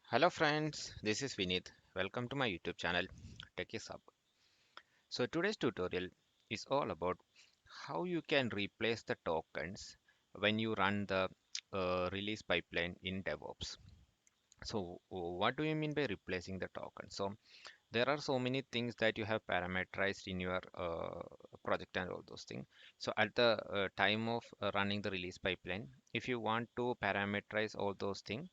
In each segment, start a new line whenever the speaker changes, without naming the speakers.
Hello friends, this is Vinith. Welcome to my YouTube channel Techies Hub. So today's tutorial is all about how you can replace the tokens when you run the release pipeline in DevOps. So what do you mean by replacing the token? So there are so many things that you have parameterized in your project and all those things. So at the time of running the release pipeline, if you want to parameterize all those things,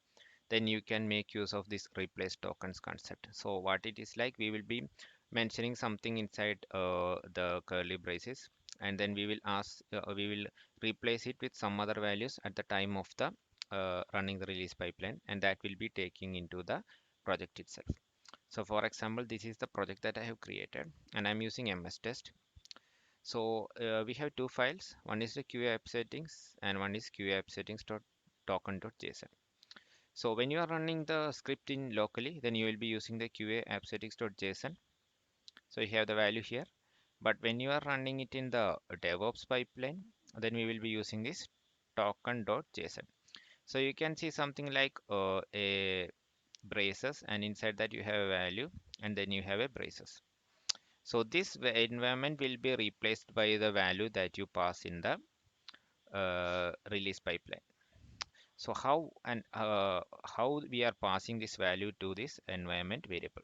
then you can make use of this replace tokens concept. So what it is like, we will be mentioning something inside the curly braces, and then we will replace it with some other values at the time of the running the release pipeline, and that will be taking into the project itself. So for example, this is the project that I have created, and I'm using MS Test. So we have two files. One is the QA app settings, and one is QA app settings.token.json. So when you are running the script in locally, then you will be using the QA app settings.json. So you have the value here. But when you are running it in the DevOps pipeline, then we will be using this token.json. So you can see something like a braces, and inside that you have a value, and then you have a braces. So this environment will be replaced by the value that you pass in the release pipeline. So how we are passing this value to this environment variable.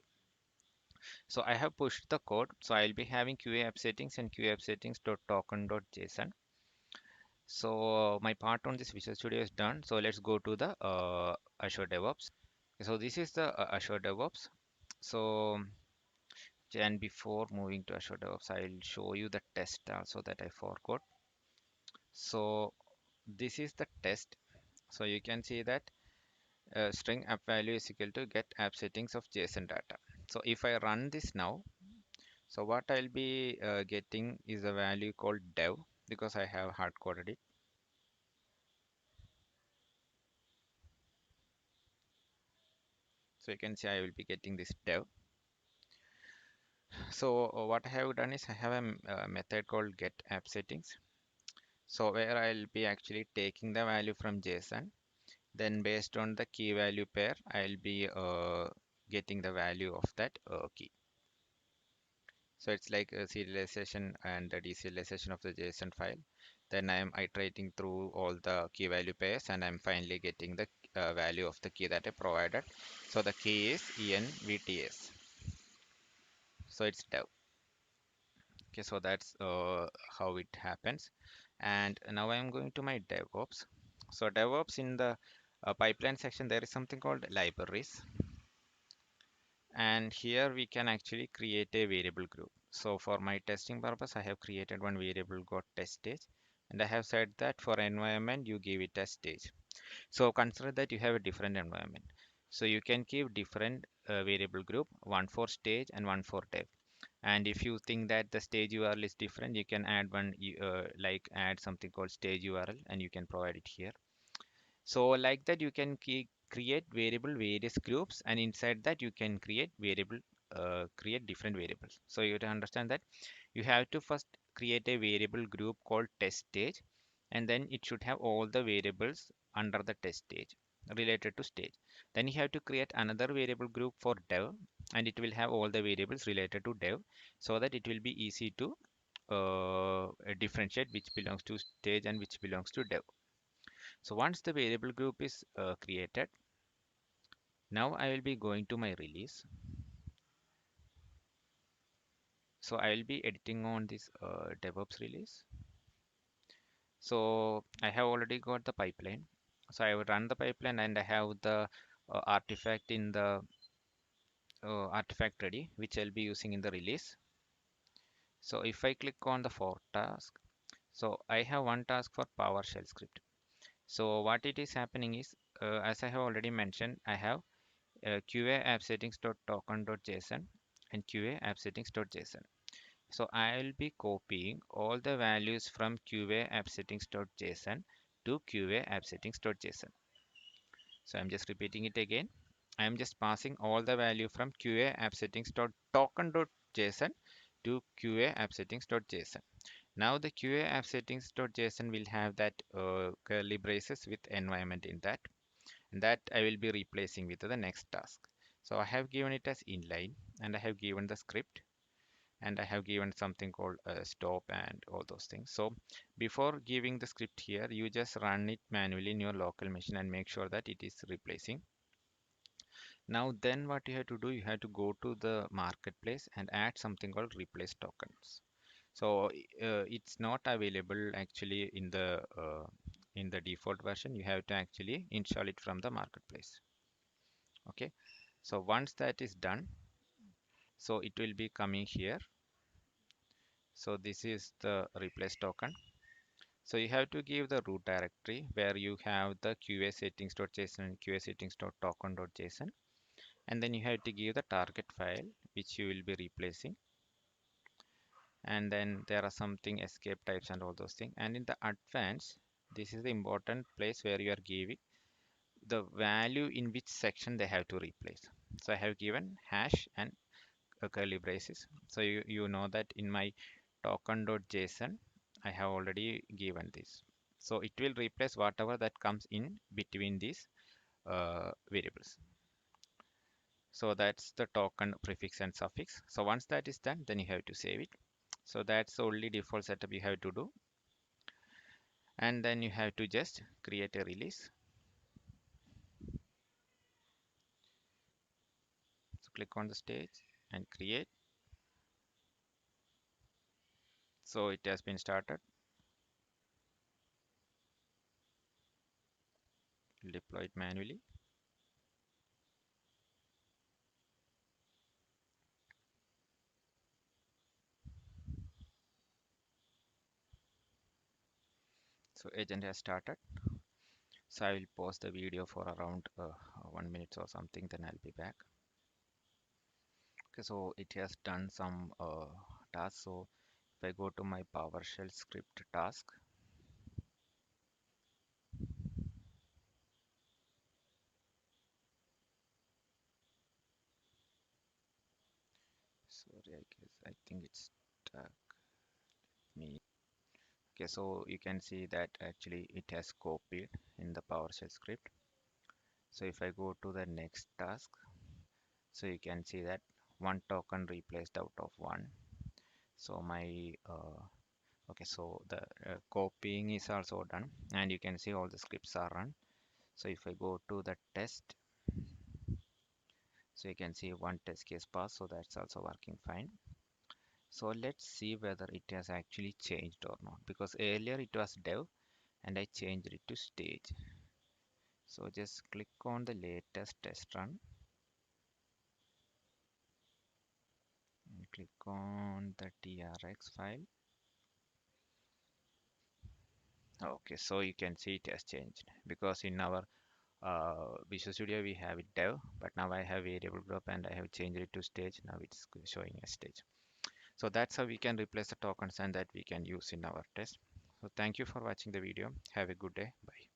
So I have pushed the code. So I'll be having QA app settings and QA app settings.token.json. So my part on this Visual Studio is done. So let's go to the Azure DevOps. So this is the Azure DevOps. So and before moving to Azure DevOps, I'll show you the test also that I forgot. So this is the test. So you can see that string app value is equal to get app settings of JSON data. So if I run this now, so what I'll be getting is a value called dev, because I have hard coded it. So you can see I will be getting this dev. So what I have done is I have a method called get app settings. So where I'll be actually taking the value from JSON. Then based on the key value pair, I'll be getting the value of that key. So it's like a serialization and the deserialization of the JSON file. Then I'm iterating through all the key value pairs, and I'm finally getting the value of the key that I provided. So the key is envts. So it's dev. Okay, so that's how it happens. And now I'm going to my DevOps. So DevOps, in the pipeline section, there is something called libraries. And here we can actually create a variable group. So for my testing purpose, I have created one variable called test stage, and I have said that for environment you give it as stage. So consider that you have a different environment, so you can give different variable group, one for stage and one for dev. And if you think that the stage URL is different, you can add one like add something called stage URL, and you can provide it here. So like that you can create variable various groups, and inside that you can create different variables. So you have to understand that you have to first create a variable group called test stage, and then it should have all the variables under the test stage related to stage. Then you have to create another variable group for dev, and it will have all the variables related to dev, so that it will be easy to differentiate which belongs to stage and which belongs to dev. So once the variable group is created, now I will be going to my release. So I will be editing on this DevOps release. So I have already got the pipeline. So I will run the pipeline, and I have the artifact in the artifact ready, which I'll be using in the release. So if I click on the for task, so I have one task for PowerShell script. So what it is happening is, as I have already mentioned, I have QA app settings.token.json and QA app settings.json. So I'll be copying all the values from QA app settings.json to QA app settings.json. So I'm just repeating it again. I'm just passing all the value from QA app settings.token.json to QA app settings.json. Now the QA app settings.json will have that curly braces with environment in that. and that I will be replacing with the next task. So I have given it as inline, and I have given the script, and I have given something called stop and all those things. So before giving the script here, you just run it manually in your local machine and make sure that it is replacing. Now then what you have to do, you have to go to the marketplace and add something called replace tokens. So it's not available actually in the default version. You have to actually install it from the marketplace. Okay. So once that is done, so it will be coming here. So this is the replace token. So you have to give the root directory where you have the QA settings.json and QA settings.token.json, and then you have to give the target file which you will be replacing, and then there are something escape types and all those things. And in the advanced, this is the important place where you are giving the value in which section they have to replace. So I have given hash and a curly braces. So you know that in my token.json I have already given this. So it will replace whatever that comes in between these variables. So that's the token prefix and suffix. So once that is done, then you have to save it. So that's the only default setup you have to do. And then you have to just create a release. So click on the stage and create. So it has been started. Deploy it manually. So agent has started. So I will pause the video for around 1 minute or something, then I'll be back. Okay, so it has done some tasks. So if I go to my PowerShell script task, sorry, I think it's stuck me. Okay, so you can see that actually it has copied in the PowerShell script. So if I go to the next task, so you can see that one token replaced out of one. So my okay, so the copying is also done, and you can see all the scripts are run. So if I go to the test, so you can see one test case pass, so that's also working fine. So let's see whether it has actually changed or not, because earlier it was dev and I changed it to stage. So just click on the latest test run and click on the TRX file. Okay, so you can see it has changed because in our Visual Studio we have it dev, but now I have variable group and I have changed it to stage. Now it's showing a stage. So that's how we can replace the tokens and that we can use in our test. So thank you for watching the video. Have a good day. Bye.